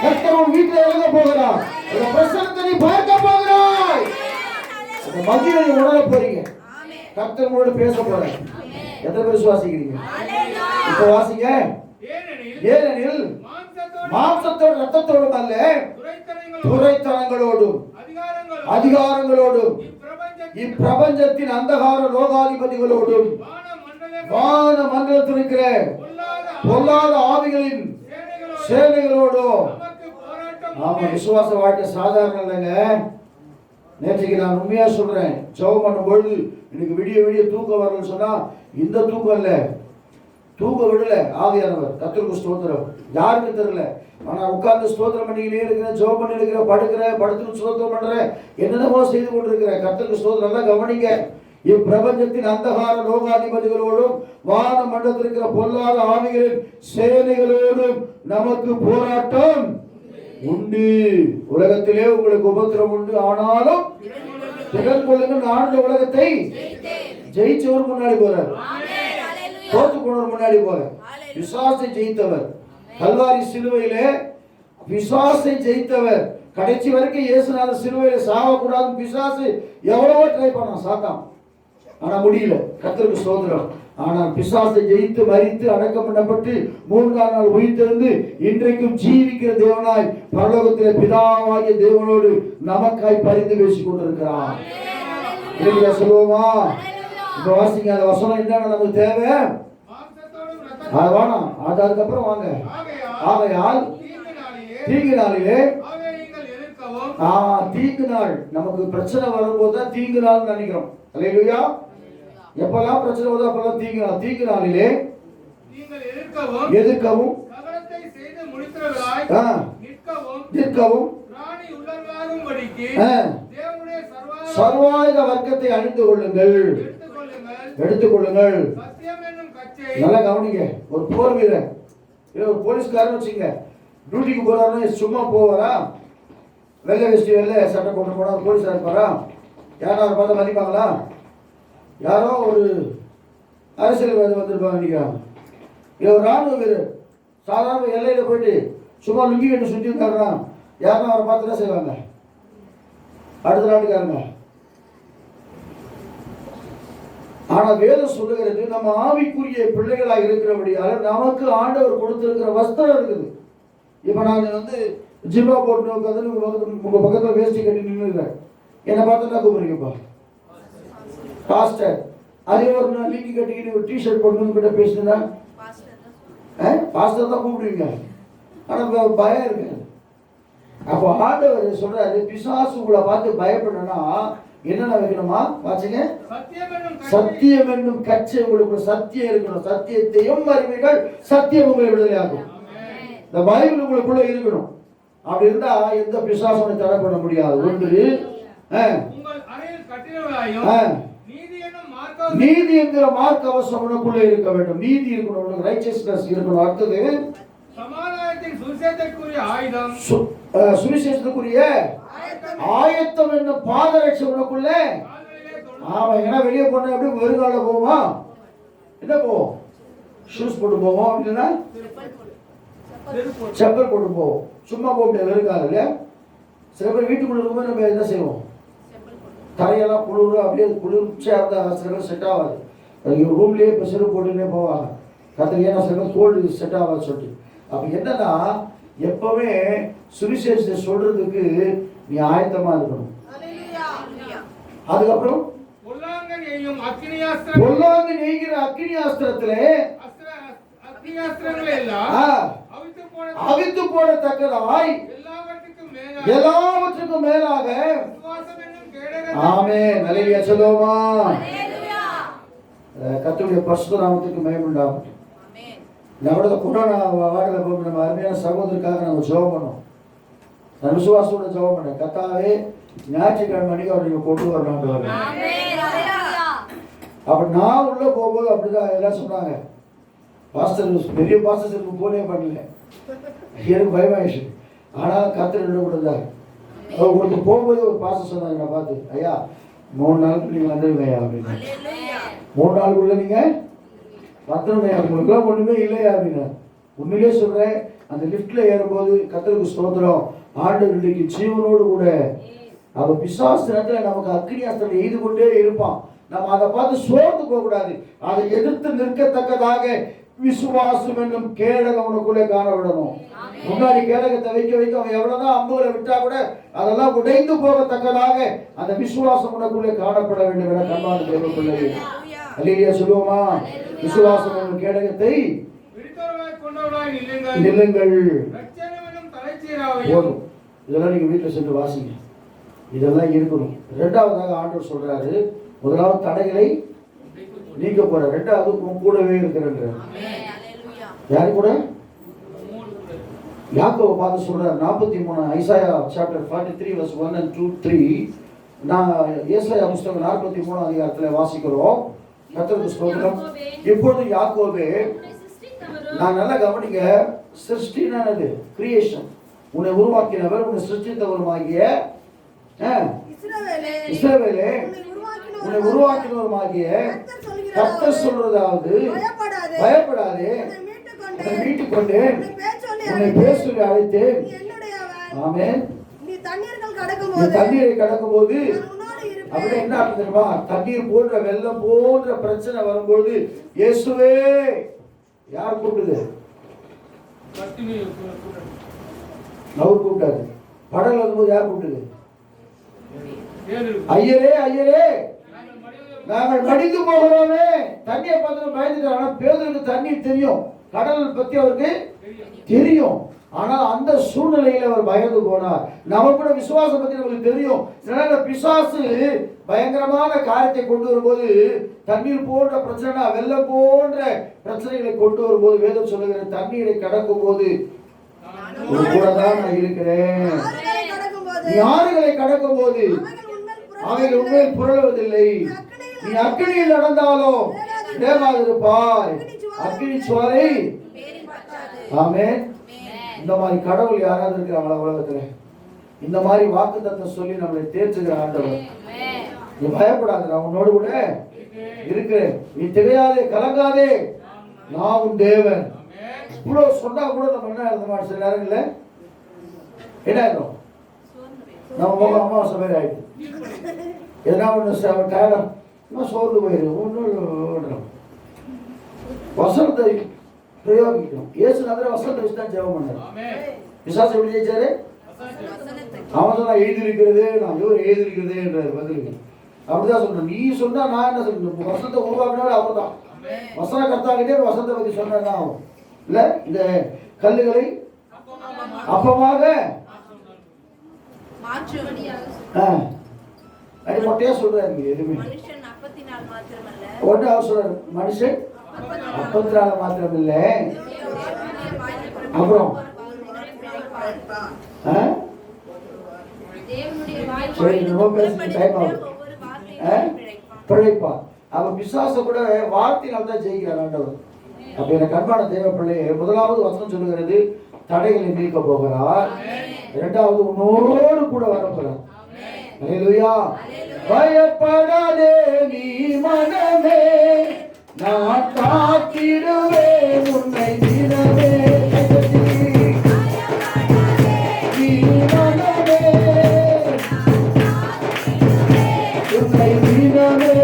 கர்த்தர் உன் வீட்டில் இறங்க போகிறார். அந்த பிரசன்னத்தை நீ பார்க்க போகிறாய். அந்த மகிமை உணர போறீங்க. கர்த்தர் உங்களோட பேச போறார். எத்தனை பேர் விசுவாசிக்கிறீங்க? இப்ப வாசிங்க. ஏனெனில் மாம்சத்தோடு ரத்தத்தோடும் அல்ல, துரைத்தனங்களோடும் அதிகாரங்களோடும் இப்பிரபஞ்சத்தின் அந்தகார லோகாதிபதிகளோடும் வான மண்டலத்தில் இருக்கிற பொல்லாத ஆவிகளின் சேனைகளோடும் ஆமா, விசுவாச வாழ்க்கை சாதாரண இல்லைங்க. நேற்றுக்கு நான் உண்மையா சொல்றேன், ஜெபம் பண்ணும்பொழுது எனக்கு விடிய விடிய தூக்கம் வரலன்னு சொன்னா இந்த தூக்கம் இல்லை, தூக்க விடல ஆவியானவர். கர்த்தருக்கு ஸ்தோத்திரம். யாருக்கு தெரியல, ஆனா உட்கார்ந்து ஸ்தோத்திரம் பண்ணிக்கிட்டே இருக்கிறேன், ஜெபம் பண்ணி இருக்கிறேன், படுத்து ஸ்தோத்திரம் பண்றேன், என்னென்னமோ செய்து கொண்டிருக்கிறேன். கர்த்தருக்கு ஸ்தோத்திரம். நல்லா கவனிங்க, இப்பிரபஞ்சத்தின் அந்தகார லோகாதிபதிகளோடும் வான மண்டலத்தில் இருக்கிற பொல்லாத ஆவிகளின் சேனைகளோடும் நமக்கு போராட்டம் உண்டு. உலகத்திலே உங்களுக்கு உபத்திரம் உண்டு, ஆனாலும் திடன் கொள்ளுங்கள், நான் இந்த உலகத்தை ஜெயிச்சவர் முன்னாடி போறார், தோத்து போனவர் முன்னாடி போறார். பிசாசை ஜெயித்தவர், கல்வாரி சிலுவையிலே பிசாசை ஜெயித்தவர். கடைசி வரைக்கும் இயேசுநாதர் சிலுவையில சாவக்கூடாதுன்னு பிசாசு எவ்வளவோ ட்ரை பண்ணான் சாத்தான், ஆனா முடியல. கர்த்தருக்கு ஸ்தோத்திரம். ஆனால் பிசாசை ஜெயித்து மரித்து அடக்கம் பண்ணப்பட்டு 3ஆம் நாள் உயிர்த்தெழுந்து இன்றைக்கும் ஜீவிக்கிற தேவனாய் பரலோகத்திலே பிதாவாகிய தேவனோடு நமக்காய் பரிந்து பேசிக் கொண்டிருக்கிறார். இல்லையா சொல்லுவோமா? இப்ப வாசிங்க அந்த வசனம் என்னன்னா நமக்கு தேவை அது வேணாம், அது அதுக்கப்புறம் வாங்க. ஆகையால் தீங்கு நாளிலே, தீங்கு நாள் நமக்கு பிரச்சனை வரும்போது தான் தீங்கு நாள் நினைக்கிறோம். அல்லேலூயா. எப்பெல்லாம் பிரச்சனை வருதோ அப்பெல்லாம் தீங்கு நாள். தீங்கு நாளிலே எதிர்க்கவும் நிற்கவும் சர்வாயுத வர்க்கத்தை அணிந்து கொள்ளுங்கள், எடுத்துக்கொள்ளுங்கள். நல்லா கவனிங்க, ஒரு போர் வீரர் ஒரு போலீஸ்காரன் வச்சுங்க, டியூட்டிக்கு போறாருன்னு சும்மா போவாரா? வெள்ளை வெஸ்டி வெள்ளை சட்டை போட்டு போனா போலீஸாக இருப்பாரா? யாராவது பார்த்தா மதிப்பாங்களா? யாரோ ஒரு அரசியல்வாதி வந்திருப்பாங்க நினைக்கிறாங்க. இல்லை ஒரு ராணுவ வீரர் சாதாரண எல்லையில போயிட்டு சும்மா லுங்கி கட்டு சுற்றி இருக்காருன்னா யாரும் அவரை பார்த்து தான் செய்வாங்க? அடுத்த நாட்டுக்காரங்க. ஆனா வேதம் சொல்லுகிறது, நம்ம ஆவிக்குரிய பிள்ளைகளாக இருக்கிறபடியால நமக்கு ஆண்டவர் கொடுத்திருக்கிற வஸ்திரம் இருக்குது. இப்ப நான் ஜிப்பா போட்டு உட்காந்து உங்க பக்கத்துல வேஷ்டி கட்டி நின்றுக்கிறேன், என்னை பார்த்தா கூப்பிடுறீங்கப்பா பாஸ்டர். அதே ஒரு நாள் லிங்கி கட்டிக்கிட்டு ஒரு டிஷர்ட் போட்டு கிட்ட பேசுனா பாஸ்டர் தான் கூப்பிடுவீங்க. ஆனா பயம் இருக்கு. அப்போ ஆண்டவர் சொல்றாரு, பிசாசு உங்களை பார்த்து பயப்படணும்னா என்னென்ன வைக்கணுமா? வாசிங்க. சத்தியம் என்னும் கச்சை உங்களுக்கு சத்தியம் இருக்கணும். சத்தியத்தையும் அறிவீர்கள், சத்தியம் உங்களை விடுதலை ஆகும். இந்த பைபிள் உங்களுக்குள்ள இருக்கணும். அப்படி இருந்தா எந்த பிசாசும் தடை பண்ண முடியாது. ஒன்று நீதி என்கிற மார்க் அவசரம் உனக்குள்ள இருக்க வேண்டும். நீதி இருக்கணும், ரைச்சஸ்னஸ் இருக்கணும். அடுத்தது சமாதானத்தின் சுவிசேஷத்துக்குரிய ஆயுதம், சுவிசேஷத்துக்குரிய ஆயத்தம் என்ன பாதரட்சை உனக்குள்ள. ஆமா, ஏன்னா வெளியே போன அப்படி வெறுங்கால போவோமா? என்ன போவோம்? ஷூஸ் போட்டு போவோம், அப்படின்னா செப்பல் போட்டு போவோம். சும்மா போக முடியாது வெறுங்கால இல்லையா? சில பேர் வீட்டுக்குள்ள இருக்கும்போது நம்ம என்ன செய்வோம்? தரையெல்லாம் குளிர், அப்படியே குளிர்ச்சியாக இருந்தால் சில பேர் செட் ஆகாது. ரூம்லேயே இப்போ செருப்பு போட்டுன்னே போவாங்க. கற்றுக்கு ஏன்னா சில பேர் கோல்டு செட் ஆகாது சொல்லிட்டு. அப்போ என்னன்னா எப்பவுமே சுவிசேஷத்தை சொல்றதுக்கு நீ ஆயத்தமா இருக்கணும். அதுக்கப்புறம் பொல்லாங்கு நெய்கிற அக்கினி அஸ்திரத்திலே அவித்து போடத்தக்கதாய் எல்லாவற்றுக்கும் மேலாக. ஆமென். அல்லேலூயா சொல்லுவோமா? கர்த்தருடைய பரிசுத்த நாமத்துக்கு மகிமை உண்டாகட்டும். நம்மளோட கொரோனா வார்டில் போய் நம்ம அருமையான சகோதரருக்காக நம்ம ஜெபம் பண்ணோம். நான் விசுவாசத்தோட ஜெபம் பண்ணேன். கர்த்தாவே ஞாயிற்றுக்கிழமை மணிக்கு அவர் நீங்கள் கொண்டு வரணும். அப்ப நான் உள்ள போகும்போது அப்படிதான் எல்லாம் சொன்னாங்க. பாஸ்டர் பெரிய பாஸ்டருக்கு போனே பண்ணல, எனக்கு பயமாயிடுச்சு. ஆனால் கர்த்தர் என்ன கொடுத்தாரு. உங்களுக்கு போகும்போது ஒரு பாஸ்டர் சொன்னாங்க, நான் பார்த்து, ஐயா 3 நாளுக்கு நீங்கள் வந்துடுங்க ஐயா அப்படின்னு. 3 நாளுக்குள்ள நீங்கள் வந்துடுங்க, உங்களுக்குலாம் ஒன்றுமே இல்லையா அப்படின்னு. உண்மையிலே சொல்கிறேன், அந்த லிஃப்டில் ஏறும்போது கர்த்தருக்கு ஸ்தோத்திரம், ஆண்டவர் இன்றைக்கு ஜீவனோடு கூட. அவ பிசாசு நேரத்தில் நமக்கு அக்கினி அஸ்திரத்தை எய்து கொண்டே இருப்பான். நம்ம அதை பார்த்து சோர்ந்து போகக்கூடாது. அதை எதிர்த்து நிற்கத்தக்கதாக விசுவாசம் என்னும் கேடகம் உனக்குள்ளே காணப்படணும். முன்னாடி கேடகத்தை வைக்க அவன் எவ்வளவுதான் அம்புகளை விட்டா கூட அதெல்லாம் உடைந்து போகத்தக்கதாக அந்த விசுவாசம் உனக்குள்ளே காணப்பட வேண்டும் என கண்ணாடி தேவைப்படுகிறது. அல்லேலூயா சொல்லுவோமா? விசுவாசம் என்னும் கேடகத்தை நில்லுங்கள். இதெல்லாம் நீங்கள் வீட்டில் சென்று வாசிங்க. இதெல்லாம் இருக்கணும். ரெண்டாவதாக ஆண்டவர் சொல்றாரு, முதலாவது தடைகளை நீக்க போற, ரெண்டாவது உன் கூடவே இருக்கிறன்ற. யாரு கூட? யாக்கோவை பார்த்து சொல்றாரு 43 ஐசாயா சாப்டர் 43 verse 1 and 2 3. நான் ஏசாயா புத்தகம் 43 அதிகாரத்தில் வாசிக்கிறோம். கர்த்தருக்கு ஸ்தோத்திரம். இப்பொழுது யாக்கோபே, நான் நல்லா கவனிங்க, சிருஷ்டினானது கிரியேஷன், உன்னை உருவாக்கினவர் உன்னை சிருஷ்டித்தவருமாகிய இஸ்ரவேலே, உன்னை உருவாக்கினவருமாகிய கர்த்தர் சொல்றதாவது, பயப்படாதே, உன்னை மீட்டுக் கொண்டேன், உன்னை பேர் சொல்லி அழைத்தேன். ஆமென். நீ தண்ணீரை கடக்கும் போது அப்படி என்ன அர்த்தம் தெரியுமா? தண்ணீர் போன்ற வெள்ளம் போன்ற பிரச்சனை வரும்போது இயேசுவே யார் கூப்பிடுது? அவர் கூப்பிட்டாரு. படல் வரும்போது யார் கூப்பிடுது? ஐயரே ஐயரே நாங்கள் மடிந்து போகிறோமே. தண்ணியை பார்த்து பயந்துட்டார். ஆனா பேதுருக்கு தண்ணீர் தெரியும், கடல் பத்தி அவருக்கு தெரியும். ஆனால் அந்த சூழ்நிலையில் அவர் பயந்து போனார். நம்ம கூட விசுவாசம் பத்தி நமக்கு தெரியும். பிசாசு பயங்கரமான காரியத்தை கொண்டு வரும்போது, தண்ணீர் போன்ற பிரச்சனை, வெள்ளம் போன்ற பிரச்சனைகளை கொண்டு வரும்போது வேதம் சொல்லுகிற தண்ணீரை கடக்கும் போது கூட தான் நான் இருக்கிறேன். நீ ஆறுகளை கடக்கும் போது அவைகள் உண்மையில் புரளுவதில்லை. நீ அக்கினியில் நடந்தாலும் வேகாதிருப்பாய், அக்கினி சுவரை. ஆமென். இந்த மாதிரி கடவுள் யாராவது இருக்கிறாங்களா உலகத்துல? இந்த மாதிரி வாக்குத்தத்தம் சொல்லி நம்மளை தேர்ச்சுகிற ஆண்டவர். நீ பயப்படாத, நான் உன்னோடு கூட இருக்கிறேன், நீ திகையாதே கலங்காதே, நான் உன் தேவன். இவ்வளவு சொன்னா கூட நம்ம என்ன அர்த்தம்? சில நேரங்கள்ல என்ன ஆயிடும்? நம்ம முகம் அமாவாசை மாதிரி ஆயிடுது. எதனா ஒன்று டயர்டம் சோர்ந்து போயிடும். ஒன்றும் வசனத்தை பிரயோகிக்கணும். இயேசு நகர வசனத்தை வச்சு தான் ஜெபம் பண்ணாரு. பிசாசு எப்படி ஜெயிச்சாரு? அவன் தான் எழுதியிருக்கிறது, நான் எழுதியிருக்கிறது என்ற பதிலுக்கு அப்படிதான் சொல்லணும். நீ சொன்னா நான் என்ன சொல்லணும்? வசனத்தை உருவாக்கினாலும் அவர் தான். வசன கர்த்தாக்கிட்டே வசனத்தை பற்றி சொன்னா ஆகும் இல்ல? இந்த கல்லுகளை அப்பமாக மொட்டையா சொல்றாரு. எதுவுமே ஒன்று அவர் சொல்றாரு, மனுஷன் அப்பத்தினால மாத்திரம் இல்லை, அப்புறம் பிழைப்பார். அவன் பிசாச கூட வார்த்தையினால் தான் ஜெயிக்கிறார் ஆண்டவர். அப்ப எனக்கு அன்பான தேவ பிள்ளையே, முதலாவது வசனம் சொல்லுகிறது தடைகளை நீக்க போகிறார். இரண்டாவது உன்னோடு கூட வரப்போறார். அல்லேலூயா. பயப்படாதே நீ மனமே, நான் காத்திடுவேன் உன்னை தினமே. நீ மனமே, உன்னை தினமே.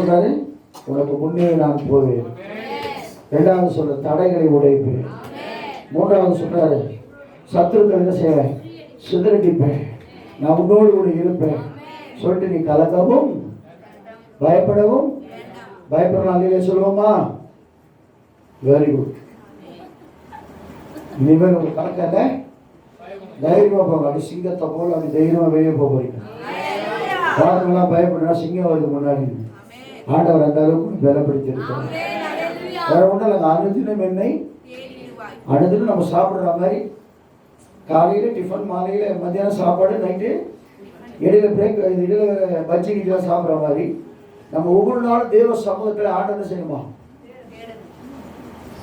சொல்றாரு? உனக்கு முன்னே நான் போவேன். இரண்டாவது சொல்ற தடைகளை உடைப்பேன். மூன்றாவது சொல்றாரு சத்துருக்கள் என்ன செய்வேன்? சிதறடிப்பேன். நான் உன்னோடு கூட இருப்பேன் சொல்லிட்டு நீ கலக்கவும் பயப்படவும் பயப்படலாம் சொல்லுவோமா? Very good. இனிமேல் உங்களுக்கு கணக்காக தைரியமா போங்க. அப்படி சிங்கத்தை போல அப்படி தைரியமா வெளியே போறீங்க. பாருங்கெல்லாம் பயப்படுறா சிங்கம் வருது முன்னாடி. ஆண்டவர் அந்த அளவுக்கு பலப்படுத்தி இருக்கிறார். வேற ஒன்றும் இல்லைங்க. அனுதினம் எண்ணெய் அனுதினம் நம்ம சாப்பிட்ற மாதிரி காலையில் டிஃபன், மாலையில் மத்தியானம் சாப்பாடு, நைட்டு இடையில பிரேக், இடையில பஜ்ஜி கிட்டலாம் சாப்பிட்ற மாதிரி நம்ம ஒவ்வொரு நாளும் தேவ சமூகத்தில் ஆண்டனை செய்யணுமா?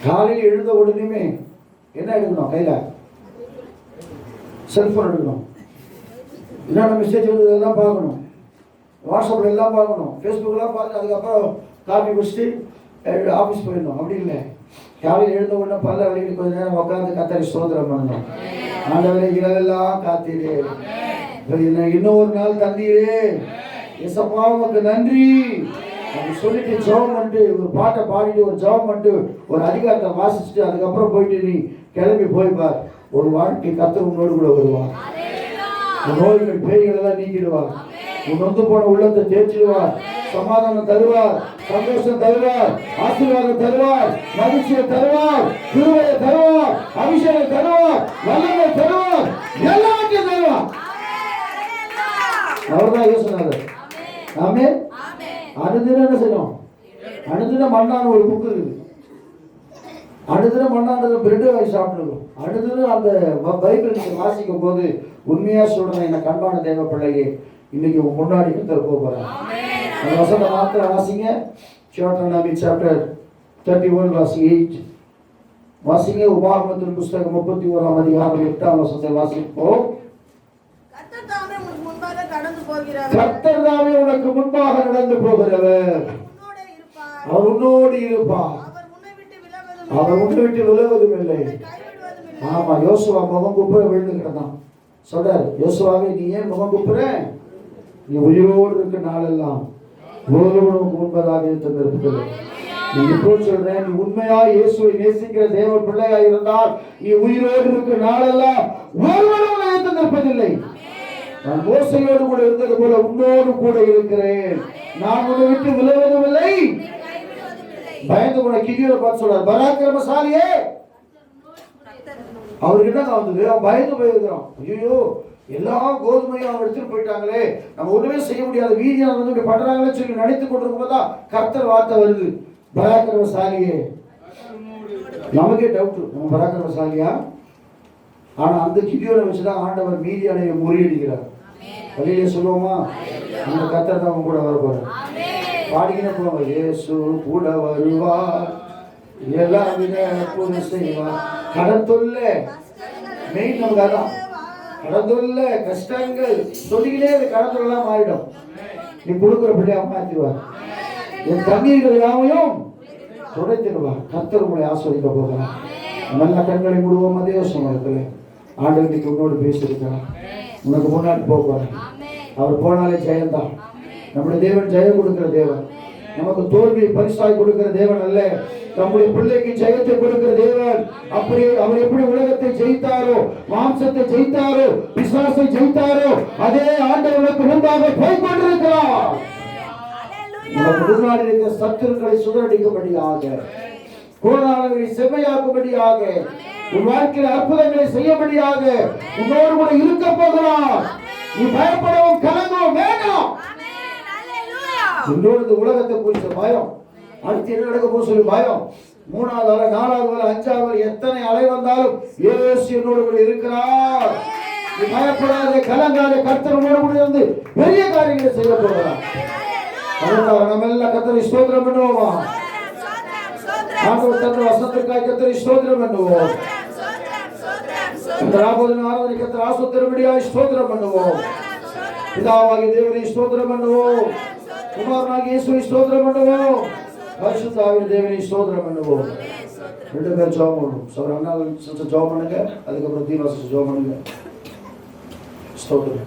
காலையில் எழுந்த உடனேயுமே என்ன எடுக்கணும்? கையில் செல்ஃபோன் எடுக்கணும். என்னென்ன மெசேஜ் வந்து இதெல்லாம் பார்க்கணும். வாட்ஸ்அப்பில் எல்லாம் பார்க்கணும். ஃபேஸ்புக்கெல்லாம் பார்த்து அதுக்கப்புறம் காஃபி குடிச்சிட்டு ஆஃபீஸ் போயிடணும். அப்படி இல்லை. காலையில் எழுந்த உடனே பல்ல வலிக்கிட்டு கொஞ்ச நேரம் உட்காந்து கத்தரி ஸ்தோத்திரம் பண்ணணும். ஆண்டவரே இரவெல்லாம் காத்தீரே, இன்னொரு நாள் தந்தீரே, ஏசப்பா உமக்கு நன்றி அப்படி சொல்லிட்டு ஜெபம் பண்ணிட்டு ஒரு பாட்டை பாடிட்டு ஒரு ஜெபம் பண்ணிட்டு ஒரு அதிகாரத்தை வாசிச்சுட்டு அதுக்கப்புறம் போயிட்டு நீ கிளம்பி போய்பார். ஒரு வாழ்க்கை கர்த்தர் உன்னோடு கூட வருவார். உன் நோய்கள் பேய்கள் எல்லாம் நீக்கிடுவார். உன் நொந்து போன உள்ளத்தை தேய்ச்சிடுவார். சமாதானம் தருவார், சந்தோஷம் தருவார், ஆசீர்வாதம் தருவார், மகிழ்ச்சியை தருவார், கிருபையை தருவார், அபிஷேகம் தருவார், வல்லமை தருவார், எல்லாத்தையும் தருவார். அவர்தான் யோசனை. ஆமென். அனுதினம் என்ன செய்யணும்? அனுதினம் மண்ணான ஒரு புக்கு இருக்குது. அனுதினம் மண்ணானது பிரெட் வாங்கி சாப்பிட்டுருக்கோம். அனுதினம் அந்த பைபிள் நீங்கள் வாசிக்கும் போது உண்மையா சொல்றேன், என்ன கண்பான தேவ பிள்ளையே, இன்னைக்கு உங்க முன்னாடி கத்தர் போகிறார். அந்த வசனத்தை மாத்திரம் வாசிங்க. Deuteronomy chapter 31 verse 8 வாசிங்க. உபாகமத்தின் புஸ்தகம் 31ஆம் அதிகாரம் 8ஆம் வசனத்தை வாசிப்போம். கர்த்தர் தாமே உனக்கு முன்பாக நடந்து போகிறவர், அவர் உன்னோடு இருப்பார், அவர் உன்னை விட்டு விலகுவதும் இல்லை. ஆமா, யோசுவா முகம் குப்புற விழுந்து கிடந்தான். சொல்றாரு, யோசுவாவே நீ ஏன் முகம் குப்புற? நீ உயிரோடு இருக்க நாளெல்லாம் உனக்கு முன்பதாக இருக்கிறது. நீ இப்போ சொல்றேன், நீ உண்மையா இயேசுவை நேசிக்கிற தேவ பிள்ளையா இருந்தால் நீ உயிரோடு இருக்க நாளெல்லாம் ஒருவனும் நிற்பதில்லை. நான் மோசையோடு கூட இருந்தது போல உன்னோடு கூட இருக்கிறேன். நான் உன்னை விட்டு விலகுவதில்லை. பயந்து கூட கிதியோட பார்த்து சொல்றார், பராக்கிரமசாலியே. அவருக்கு என்ன வந்தது? அவன் பயந்து போயிருக்கிறான். ஐயோ, எல்லா கோதுமையும் அவங்க எடுத்துட்டு போயிட்டாங்களே, நம்ம ஒண்ணுமே செய்ய முடியாது, வீதியா வந்து பண்றாங்களே சொல்லி நினைத்து கொண்டிருக்கும் போதுதான் கர்த்தர் வார்த்தை வருது, பராக்கிரமசாலியே. நமக்கே டவுட், நம்ம பராக்கிரமசாலியா? ஆனா அந்த கிதியோட வச்சுதான் ஆண்டவர் மீதியானையை முறியடிக்கிறார். வழியிலே சொல்லுவோமா? அந்த கர்த்தர் தான் அவங்க கூட வர போறார். பாடிக்கின போவாங்க, இயேசு கூட வருவார், எல்லா வித அற்புதம் செய்வார். கடந்துள்ள மெயின் நமக்கு அதான், கடந்துள்ள கஷ்டங்கள் சொல்லிக்கிட்டே அது கடந்துள்ளலாம் மாறிடும். நீ கொடுக்குற பிள்ளையா மாற்றிடுவார். என் தண்ணீர்கள் யாவையும் துடைத்திடுவார். கர்த்தர் உங்களை ஆஸ்வதிக்க போகிறார். நல்ல கண்களை மூடுவோம். அதே சமயத்தில் ஆண்டவர் இன்னைக்கு உன்னோடு பேசியிருக்கிறார். உனக்கு முன்னாடி போவார். அவர் போனாலே ஜெயந்தான். நம்முடைய தேவன் ஜெயம் கொடுக்கிற தேவன், நமக்கு தோல்வியை பரிசாய் கொடுக்கிற தேவன் அல்ல, நம்முடைய பிள்ளைக்கு ஜெயத்தை கொடுக்கிற தேவன். அப்படி அவர் எப்படி உலகத்தை ஜெயித்தாரோ, மாம்சத்தை ஜெயித்தாரோ, பிசாசை ஜெயித்தாரோ, அதே ஆண்டவருக்கு முன்பாக போய் கொண்டிருக்கிறார். நமக்கு முன்னாடி இருக்கிற சத்துருக்களை சுதறடிக்கும்படியாக, கோணாளர்களை செம்மையாக்கும்படியாக, உன் வாழ்க்கையில் அற்புதங்களை செய்யும்படியாக உன்னோடு கூட இருக்க போகிறார். நீ பயப்படவும் கலங்கவும் வேண்டாம். இன்னொரு உலகத்தை குறித்த பயம், அடுத்து என்ன நடக்க போக சொல்லி பயம், 3வது அலை, 4வது அலை, 5வது அலை, எத்தனை அலை வந்தாலும் இயேசு என்னோடு கூட இருக்கிறார். நீ பயப்படாதே, கலங்காதே, கர்த்தர் உன்னோடு கூட இருந்து பெரிய காரியங்களை செய்ய போகிறார். அதனால நம்ம எல்லாம் கர்த்தரை ஸ்தோத்திரம் பண்ணுவோமா? ஆண்டவர் தந்த வசனத்திற்காக கர்த்தரை ஸ்தோத்திரம் பண்ணுவோம். இந்த ஆராதனை கர்த்தர் ஆசீர்வதிக்கும்படியாக ஸ்தோத்திரம் பண்ணுவோம். பிதாவாகிய தேவனை ஸ்தோத்திரம் பண்ணுவோம். குமாரனாகிய இயேசுவை ஸ்தோத்திரம் பண்ணுவோம். பரிசுத்த ஆவியான தேவனை ஸ்தோத்திரம் பண்ணுவோம். 2 பேர் ஜெபம் பண்ணுவோம். சோதரனால ஜெபம் பண்ணுங்க, அதுக்கப்புறம் தீவாச ஜெபம் பண்ணுங்க. ஸ்தோத்திரம்.